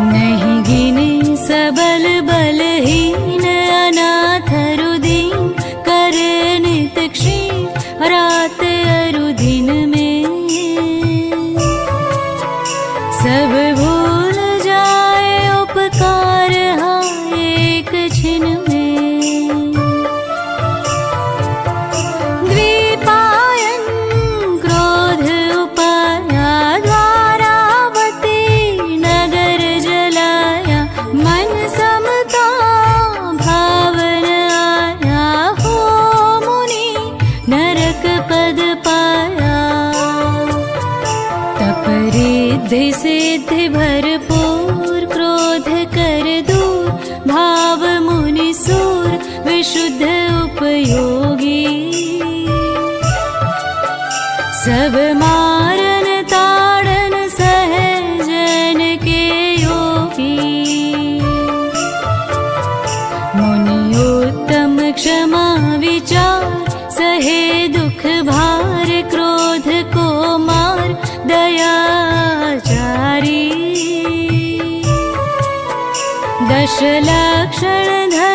नहीं गिने सबल बलहीन अनाथ रुदीन करे नित क्षीण रात अरुदिन में सब भूल जाए उपकार हाँ एक छिन में द्विपायन क्रोध उपाया द्वारावती नगर जलाया मन समता भावन आया हो मुनि नरक पद पाया तप रिद्धि सिद्धि भरपूर क्रोध कर दूर भाव मुनि सूर विशुद्ध उपयोगी सब मारन ताड़न सहजन के योगी मुनियोत्तम क्षमा विचार सहे दुख भार क्रोध को मार दयाचारी दश लक्षण धर